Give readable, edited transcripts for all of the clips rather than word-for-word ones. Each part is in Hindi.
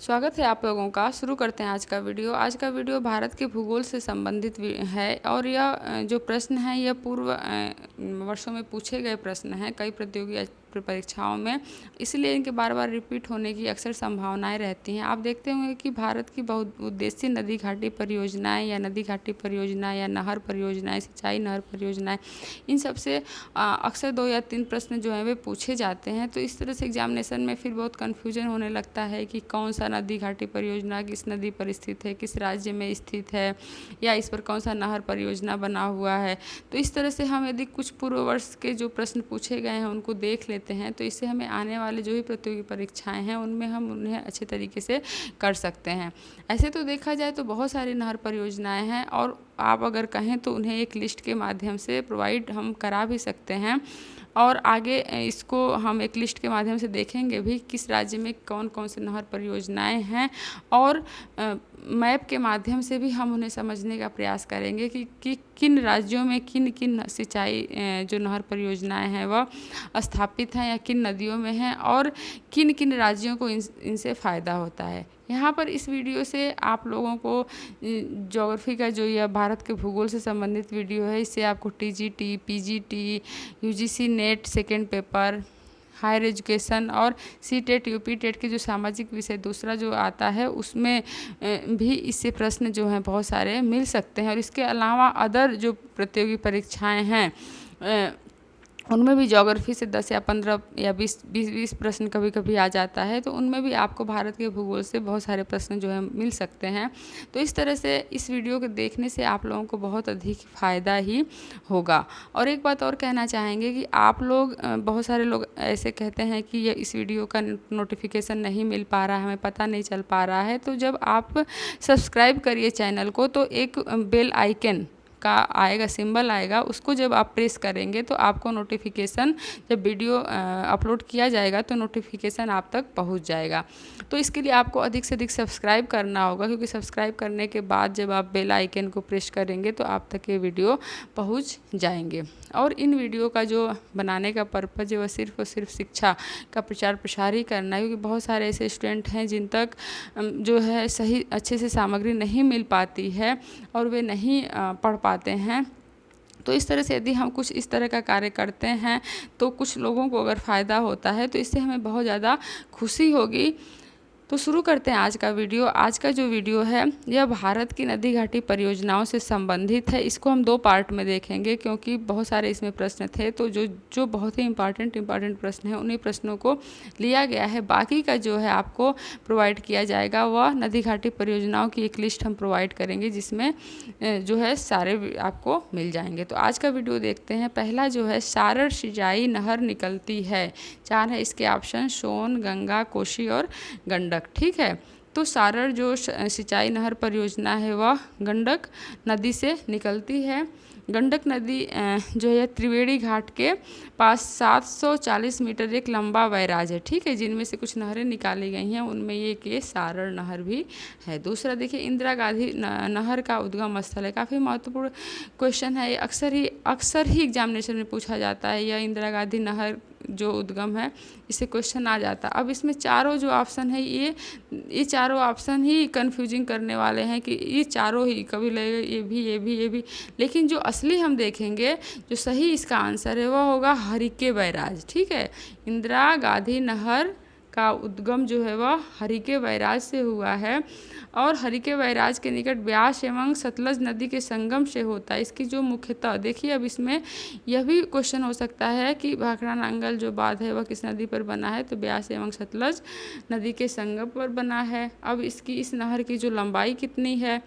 स्वागत है आप लोगों का। शुरू करते हैं आज का वीडियो। आज का वीडियो भारत के भूगोल से संबंधित है और यह जो प्रश्न है यह पूर्व वर्षों में पूछे गए प्रश्न हैं कई प्रतियोगी परीक्षाओं में, इसलिए इनके बार बार रिपीट होने की अक्सर संभावनाएं रहती हैं। आप देखते होंगे कि भारत की बहुउद्देशीय नदी घाटी परियोजनाएं या नदी घाटी परियोजनाएं या नहर परियोजनाएं, सिंचाई नहर परियोजनाएं, इन सबसे अक्सर 2 या 3 प्रश्न जो हैं वे पूछे जाते हैं। तो इस तरह से एग्जामिनेशन में फिर बहुत कन्फ्यूजन होने लगता है कि कौन सा नदी घाटी परियोजना किस नदी पर स्थित है, किस राज्य में स्थित है, या इस पर कौन सा नहर परियोजना बना हुआ है। तो इस तरह से हम यदि कुछ पूर्व वर्ष के जो प्रश्न पूछे गए हैं उनको देख लेते हैं तो इससे हमें आने वाले जो भी प्रतियोगी परीक्षाएं हैं उनमें हम उन्हें अच्छे तरीके से कर सकते हैं। ऐसे तो देखा जाए तो बहुत सारी नहर परियोजनाएं हैं और आप अगर कहें तो उन्हें एक लिस्ट के माध्यम से प्रोवाइड हम करा भी सकते हैं और आगे इसको हम एक लिस्ट के माध्यम से देखेंगे भी किस राज्य में कौन कौन से नहर परियोजनाएं हैं और मैप के माध्यम से भी हम उन्हें समझने का प्रयास करेंगे कि किन राज्यों में किन किन सिंचाई जो नहर परियोजनाएं हैं वह स्थापित हैं या किन नदियों में हैं और किन किन राज्यों को इनसे फ़ायदा होता है। यहाँ पर इस वीडियो से आप लोगों को ज्योग्राफी का जो यह भारत के भूगोल से संबंधित वीडियो है इससे आपको TGT, PGT, UGC NET second paper, higher education और सीटेट, यूपीटेट के जो सामाजिक विषय दूसरा जो आता है उसमें भी इससे प्रश्न जो हैं बहुत सारे मिल सकते हैं। और इसके अलावा अदर जो प्रतियोगी परीक्षाएं हैं उनमें भी ज्योग्राफी से 10 या 15 या 20 प्रश्न कभी कभी आ जाता है, तो उनमें भी आपको भारत के भूगोल से बहुत सारे प्रश्न जो है मिल सकते हैं। तो इस तरह से इस वीडियो को देखने से आप लोगों को बहुत अधिक फ़ायदा ही होगा। और एक बात और कहना चाहेंगे कि आप लोग बहुत सारे लोग ऐसे कहते हैं कि ये इस वीडियो का नोटिफिकेशन नहीं मिल पा रहा है, हमें पता नहीं चल पा रहा है। तो जब आप सब्सक्राइब करिए चैनल को तो एक बेल आइकन का आएगा, सिंबल आएगा, उसको जब आप प्रेस करेंगे तो आपको नोटिफिकेशन, जब वीडियो अपलोड किया जाएगा तो नोटिफिकेशन आप तक पहुंच जाएगा। तो इसके लिए आपको अधिक से अधिक सब्सक्राइब करना होगा, क्योंकि सब्सक्राइब करने के बाद जब आप बेल आइकन को प्रेस करेंगे तो आप तक ये वीडियो पहुंच जाएंगे। और इन वीडियो का जो बनाने का पर्पज़ है वह सिर्फ और सिर्फ शिक्षा का प्रचार प्रसार ही करना है, क्योंकि बहुत सारे ऐसे स्टूडेंट हैं जिन तक जो है सही अच्छे से सामग्री नहीं मिल पाती है और वे नहीं पढ़ पाते हैं। तो इस तरह से यदि हम कुछ इस तरह का कार्य करते हैं तो कुछ लोगों को अगर फ़ायदा होता है तो इससे हमें बहुत ज़्यादा खुशी होगी। तो शुरू करते हैं आज का वीडियो। आज का जो वीडियो है यह भारत की नदी घाटी परियोजनाओं से संबंधित है। इसको हम 2 पार्ट में देखेंगे क्योंकि बहुत सारे इसमें प्रश्न थे, तो जो बहुत ही इम्पॉर्टेंट प्रश्न हैं उन्हीं प्रश्नों को लिया गया है। बाकी का जो है आपको प्रोवाइड किया जाएगा वह नदी घाटी परियोजनाओं की एक लिस्ट हम प्रोवाइड करेंगे जिसमें जो है सारे आपको मिल जाएंगे। तो आज का वीडियो देखते हैं। पहला जो है सारण सिंचाई नहर निकलती है। 4 है इसके ऑप्शन, सोन, गंगा, कोसी और गंडक। ठीक है, तो सारण जो सिंचाई नहर परियोजना है वह गंडक नदी से निकलती है। गंडक नदी जो है त्रिवेणी घाट के पास 740 मीटर एक लंबा बैराज है। ठीक है, जिनमें से कुछ नहरें निकाली गई हैं, उनमें ये सारण नहर भी है। दूसरा देखिए, इंदिरा गांधी नहर का उद्गम स्थल है। काफ़ी महत्वपूर्ण क्वेश्चन है, ये अक्सर ही एग्जामिनेशन में पूछा जाता है। यह इंदिरा गांधी नहर जो उद्गम है इससे क्वेश्चन आ जाता है। अब इसमें चारों जो ऑप्शन है ये चारों ऑप्शन ही कंफ्यूजिंग करने वाले हैं कि ये चारों ही कभी लगेगा ये भी, लेकिन जो असली हम देखेंगे जो सही इसका आंसर है वह होगा हरिके बैराज। ठीक है, इंदिरा गांधी नहर का उद्गम जो है वह हरिके बैराज से हुआ है और हरिके बैराज के निकट ब्यास एवं सतलज नदी के संगम से होता है। इसकी जो मुख्यतः देखिए, अब इसमें यह भी क्वेश्चन हो सकता है कि भाखड़ा नांगल जो बांध है वह किस नदी पर बना है, तो ब्यास एवं सतलज नदी के संगम पर बना है। अब इस नहर की जो लंबाई कितनी है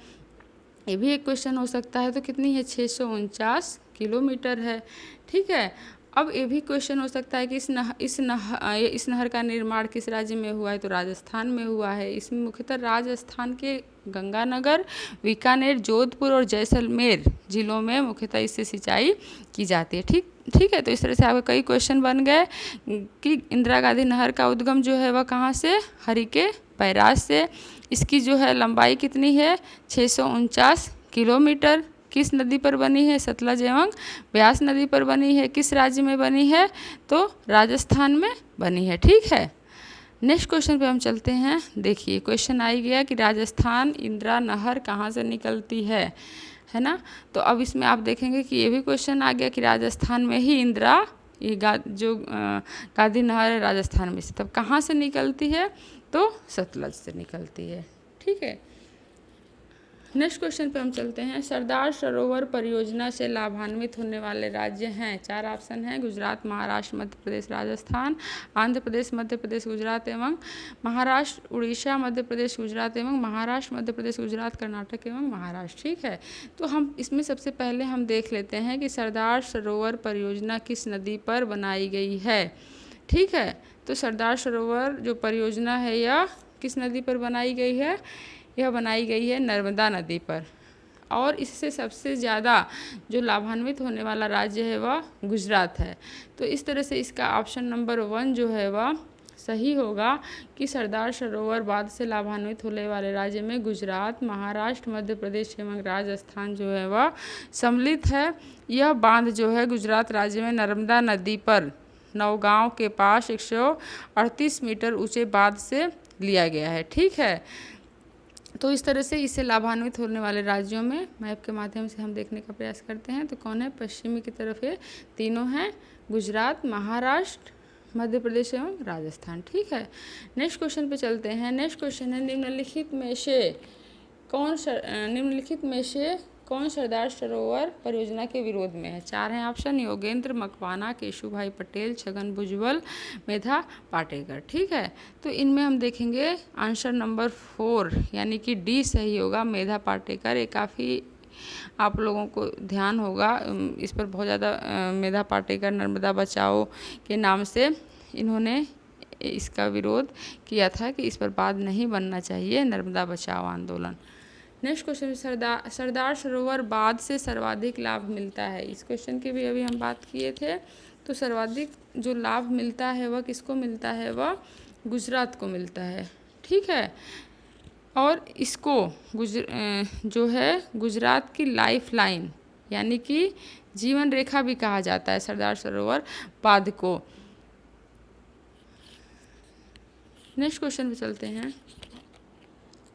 ये भी एक क्वेश्चन हो सकता है, तो कितनी है, 649 किलोमीटर है। ठीक है, अब ये भी क्वेश्चन हो सकता है कि इस नहर का निर्माण किस राज्य में हुआ है, तो राजस्थान में हुआ है। इसमें मुख्यतः राजस्थान के गंगानगर, बीकानेर, जोधपुर और जैसलमेर जिलों में मुख्यतः इससे सिंचाई की जाती है। ठीक है, तो इस तरह से आपके कई क्वेश्चन बन गए कि इंदिरा गांधी नहर का उद्गम जो है वह कहाँ से, हरिके बैराज से। इसकी जो है लंबाई कितनी है, 649 किलोमीटर। किस नदी पर बनी है, सतलज एवं ब्यास नदी पर बनी है। किस राज्य में बनी है, तो राजस्थान में बनी है। ठीक है, नेक्स्ट क्वेश्चन पे हम चलते हैं। देखिए क्वेश्चन आ ही गया कि राजस्थान इंदिरा नहर कहाँ से निकलती है ना। तो अब इसमें आप देखेंगे कि ये भी क्वेश्चन आ गया कि राजस्थान में ही इंदिरा गांधी नहर है राजस्थान में से, तब कहाँ से निकलती है, तो सतलज से निकलती है। ठीक है। नेक्स्ट क्वेश्चन पे हम चलते हैं। सरदार सरोवर परियोजना से लाभान्वित होने वाले राज्य हैं, 4 ऑप्शन हैं, गुजरात, महाराष्ट्र, मध्य प्रदेश, राजस्थान, आंध्र प्रदेश, मध्य प्रदेश, गुजरात एवं महाराष्ट्र, उड़ीसा, मध्य प्रदेश, गुजरात एवं महाराष्ट्र, मध्य प्रदेश, गुजरात, कर्नाटक एवं महाराष्ट्र। ठीक है। तो हम इसमें सबसे पहले हम देख लेते हैं कि सरदार सरोवर परियोजना किस नदी पर बनाई गई है। ठीक है। तो सरदार सरोवर जो परियोजना है यह किस नदी पर बनाई गई है, यह बनाई गई है नर्मदा नदी पर। और इससे सबसे ज़्यादा जो लाभान्वित होने वाला राज्य है वह गुजरात है। तो इस तरह से इसका ऑप्शन नंबर 1 जो है वह सही होगा कि सरदार सरोवर बांध से लाभान्वित होने वाले राज्य में गुजरात, महाराष्ट्र, मध्य प्रदेश एवं राजस्थान जो है वह सम्मिलित है। यह बांध जो है गुजरात राज्य में नर्मदा नदी पर नौगांव के पास 138 मीटर ऊंचे बांध से लिया गया है। ठीक है। तो इस तरह से इससे लाभान्वित होने वाले राज्यों में मैप के माध्यम से हम देखने का प्रयास करते हैं। तो कौन है, पश्चिमी की तरफ ये तीनों हैं, गुजरात, महाराष्ट्र, मध्य प्रदेश एवं राजस्थान। ठीक है। नेक्स्ट क्वेश्चन पे चलते हैं। नेक्स्ट क्वेश्चन है निम्नलिखित में से कौन सरदार सरोवर परियोजना के विरोध में है। 4 हैं ऑप्शन, योगेंद्र मकवाना, केशुभाई पटेल, छगन भुजबल, मेधा पाटेकर। ठीक है। तो इनमें हम देखेंगे आंसर नंबर 4 यानी कि डी सही होगा, मेधा पाटेकर। ये काफ़ी आप लोगों को ध्यान होगा इस पर बहुत ज़्यादा। मेधा पाटेकर नर्मदा बचाओ के नाम से इन्होंने इसका विरोध किया था कि इस पर बांध नहीं बनना चाहिए, नर्मदा बचाओ आंदोलन। नेक्स्ट क्वेश्चन, सरदार सरोवर बांध से सर्वाधिक लाभ मिलता है। इस क्वेश्चन की भी अभी हम बात किए थे। तो सर्वाधिक जो लाभ मिलता है वह किसको मिलता है, वह गुजरात को मिलता है। ठीक है। और इसको जो है गुजरात की लाइफ लाइन यानी कि जीवन रेखा भी कहा जाता है सरदार सरोवर बांध को। नेक्स्ट क्वेश्चन पे चलते हैं।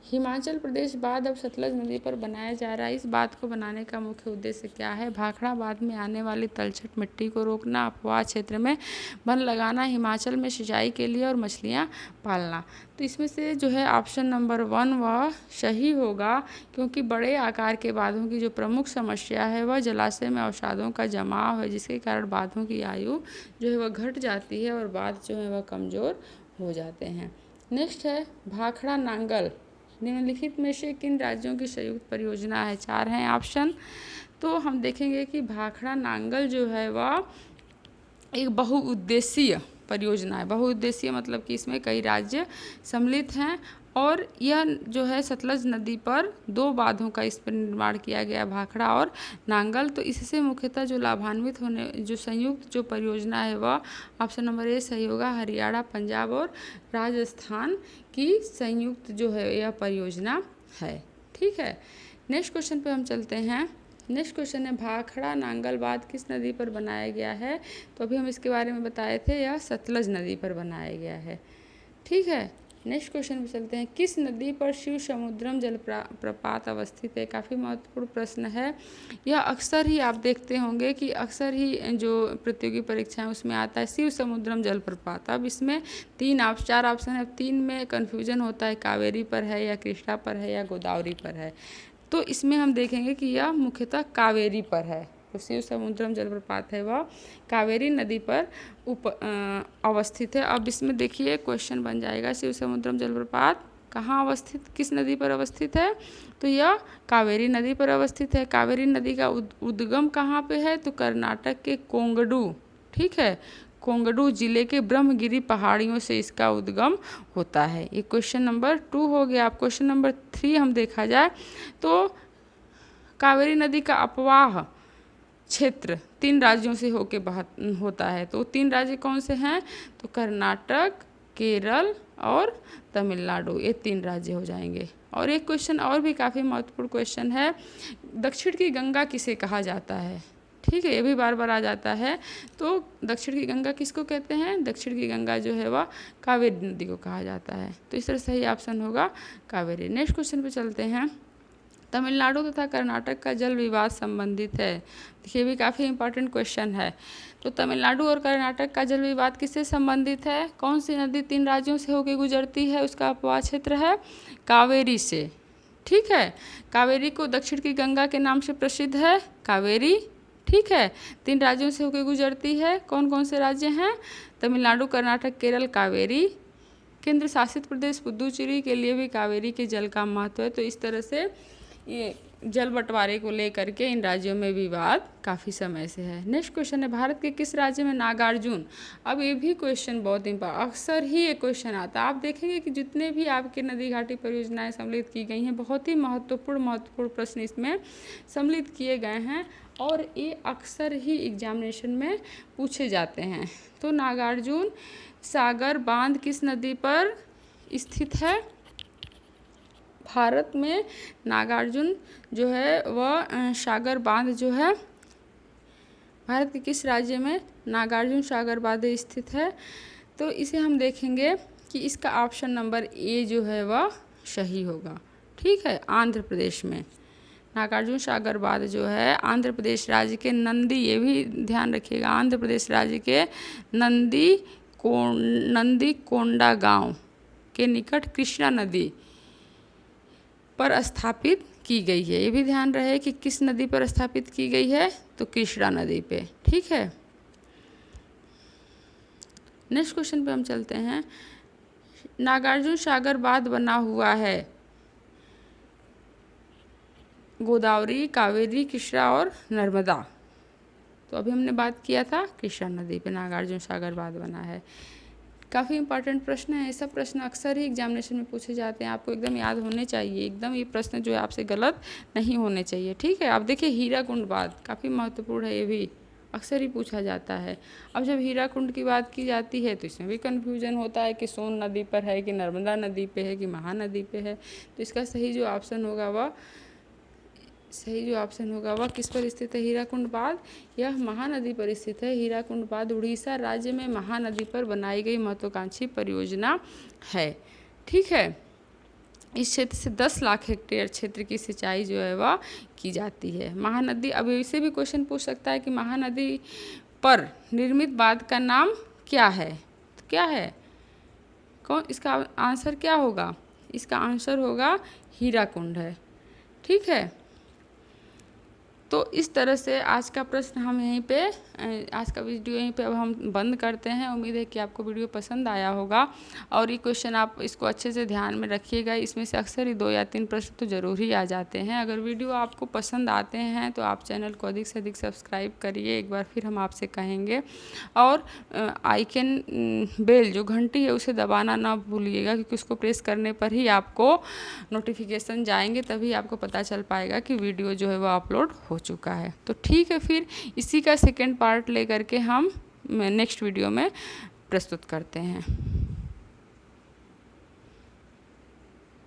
हिमाचल प्रदेश बांध अब सतलज नदी पर बनाया जा रहा है। इस बांध को बनाने का मुख्य उद्देश्य क्या है। भाखड़ा बांध में आने वाली तलछट मिट्टी को रोकना, अपवाह क्षेत्र में वन लगाना, हिमाचल में सिंचाई के लिए और मछलियाँ पालना। तो इसमें से जो है ऑप्शन नंबर 1 वह सही होगा, क्योंकि बड़े आकार के बांधों की जो प्रमुख समस्या है वह जलाशय में अवसादों का जमाव है, जिसके कारण बांधों की आयु जो है वह घट जाती है और बांध जो है वह कमज़ोर हो जाते हैं। नेक्स्ट है भाखड़ा नांगल निम्नलिखित में से किन राज्यों की संयुक्त परियोजना है। 4 हैं ऑप्शन। तो हम देखेंगे कि भाखड़ा नांगल जो है वह एक बहुउद्देशीय परियोजना है। बहुउद्देशीय मतलब कि इसमें कई राज्य सम्मिलित हैं और यह जो है सतलज नदी पर 2 बांधों का इस पर निर्माण किया गया, भाखड़ा और नांगल। तो इससे मुख्यतः जो लाभान्वित होने जो संयुक्त जो परियोजना है वह ऑप्शन नंबर ए सही होगा, हरियाणा, पंजाब और राजस्थान की संयुक्त जो है यह परियोजना है। ठीक है। नेक्स्ट क्वेश्चन पे हम चलते हैं। नेक्स्ट क्वेश्चन है भाखड़ा नांगल बांध किस नदी पर बनाया गया है। तो अभी हम इसके बारे में बताए थे, यह सतलज नदी पर बनाया गया है। ठीक है। नेक्स्ट क्वेश्चन पे चलते हैं। किस नदी पर शिव समुद्रम जलप्रपात अवस्थित है। काफ़ी महत्वपूर्ण प्रश्न है। यह अक्सर ही आप देखते होंगे कि अक्सर ही जो प्रतियोगी परीक्षाएं उसमें आता है शिव समुद्रम जलप्रपात। अब इसमें 4 ऑप्शन है, 3 में कन्फ्यूजन होता है, कावेरी पर है या कृष्णा पर है या गोदावरी पर है। तो इसमें हम देखेंगे कि यह मुख्यतः कावेरी पर है। तो शिव समुद्रम जलप्रपात है वह कावेरी नदी पर अवस्थित है। अब इसमें देखिए क्वेश्चन बन जाएगा, शिव समुद्रम जलप्रपात कहाँ अवस्थित, किस नदी पर अवस्थित है। तो यह कावेरी नदी पर अवस्थित है। कावेरी नदी का उद्गम कहाँ पे है, तो कर्नाटक के कोंगडू। ठीक है। कोंगडू जिले के ब्रह्मगिरी पहाड़ियों से इसका उद्गम होता है। ये क्वेश्चन नंबर 2 हो गया। अब क्वेश्चन नंबर 3 हम देखा जाए तो कावेरी नदी का अपवाह क्षेत्र 3 राज्यों से होके होता है। तो 3 राज्य कौन से हैं, तो कर्नाटक, केरल और तमिलनाडु, ये 3 राज्य हो जाएंगे। और एक क्वेश्चन और भी काफ़ी महत्वपूर्ण क्वेश्चन है, दक्षिण की गंगा किसे कहा जाता है। ठीक है, ये भी बार बार आ जाता है। तो दक्षिण की गंगा किसको कहते हैं? दक्षिण की गंगा जो है वह कावेरी नदी को कहा जाता है। तो इस तरह सही ऑप्शन होगा कावेरी। नेक्स्ट क्वेश्चन पे चलते हैं। तमिलनाडु तथा कर्नाटक का जल विवाद संबंधित है। देखिए भी काफ़ी इंपॉर्टेंट क्वेश्चन है। तो तमिलनाडु और कर्नाटक का जल विवाद किससे संबंधित है? कौन सी नदी 3 राज्यों से होकर गुजरती है? उसका अपवाद क्षेत्र है कावेरी से। ठीक है, कावेरी को दक्षिण की गंगा के नाम से प्रसिद्ध है कावेरी। ठीक है, 3 राज्यों से होकर गुजरती है। कौन कौन से राज्य हैं? तमिलनाडु, कर्नाटक, केरल, कावेरी। केंद्र शासित प्रदेश पुदुचेरी के लिए भी कावेरी के जल का महत्व है। तो इस तरह से ये जल बंटवारे को लेकर के इन राज्यों में विवाद काफ़ी समय से है। नेक्स्ट क्वेश्चन है, भारत के किस राज्य में नागार्जुन? अब ये भी क्वेश्चन बहुत इंपॉर्टेंट, अक्सर ही ये क्वेश्चन आता है। आप देखेंगे कि जितने भी आपके नदी घाटी परियोजनाएं सम्मिलित की गई हैं, बहुत ही महत्वपूर्ण प्रश्न इसमें सम्मिलित किए गए हैं और ये अक्सर ही एग्जामिनेशन में पूछे जाते हैं। तो नागार्जुन सागर बांध किस नदी पर स्थित है? भारत में नागार्जुन जो है वह सागर बांध जो है भारत के किस राज्य में नागार्जुन सागर बांध स्थित है? तो इसे हम देखेंगे कि इसका ऑप्शन नंबर ए जो है वह सही होगा। ठीक है, आंध्र प्रदेश में नागार्जुन सागर बांध जो है आंध्र प्रदेश राज्य के नंदी, ये भी ध्यान रखिएगा, आंध्र प्रदेश राज्य के नंदी कोंडा गांव के निकट कृष्णा नदी पर स्थापित की गई है। ये भी ध्यान रहे कि किस नदी पर स्थापित की गई है, तो कृष्णा नदी पे। ठीक है, नेक्स्ट क्वेश्चन पे हम चलते हैं। नागार्जुन सागर बांध बना हुआ है गोदावरी, कावेरी, कृष्णा और नर्मदा। तो अभी हमने बात किया था कृष्णा नदी पे नागार्जुन सागर बांध बना है। काफ़ी इंपॉर्टेंट प्रश्न है। ये सब प्रश्न अक्सर ही एग्जामिनेशन में पूछे जाते हैं, आपको एकदम याद होने चाहिए। एकदम ये प्रश्न जो है आपसे गलत नहीं होने चाहिए। ठीक है, आप देखिए हीराकुंड बांध काफ़ी महत्वपूर्ण है, ये भी अक्सर ही पूछा जाता है। अब जब हीराकुंड की बात की जाती है तो इसमें भी कन्फ्यूजन होता है कि सोन नदी पर है कि नर्मदा नदी पे है कि महानदी पे है। तो इसका सही जो ऑप्शन होगा वह किस पर स्थित है? हीराकुंड बांध यह महानदी पर स्थित है। हीराकुंड बांध उड़ीसा राज्य में महानदी पर बनाई गई महत्वाकांक्षी परियोजना है। ठीक है, इस क्षेत्र से 10 लाख हेक्टेयर क्षेत्र की सिंचाई जो है वह की जाती है। महानदी, अब इससे भी क्वेश्चन पूछ सकता है कि महानदी पर निर्मित बांध का नाम क्या है? तो क्या है? कौन, इसका आंसर क्या होगा? इसका आंसर होगा हीराकुंड है। ठीक है, तो इस तरह से आज का प्रश्न हम यहीं पे, आज का वीडियो यहीं पे अब हम बंद करते हैं। उम्मीद है कि आपको वीडियो पसंद आया होगा और ये क्वेश्चन आप इसको अच्छे से ध्यान में रखिएगा। इसमें से अक्सर ही 2 या 3 प्रश्न तो ज़रूर ही आ जाते हैं। अगर वीडियो आपको पसंद आते हैं तो आप चैनल को अधिक से अधिक सब्सक्राइब करिए, एक बार फिर हम आपसे कहेंगे। और आइकन बेल जो घंटी है उसे दबाना ना भूलिएगा, क्योंकि उसको प्रेस करने पर ही आपको नोटिफिकेशन जाएंगे, तभी आपको पता चल पाएगा कि वीडियो जो है वो अपलोड हो चुका है। तो ठीक है, फिर इसी का सेकेंड पार्ट लेकर के हम नेक्स्ट वीडियो में प्रस्तुत करते हैं।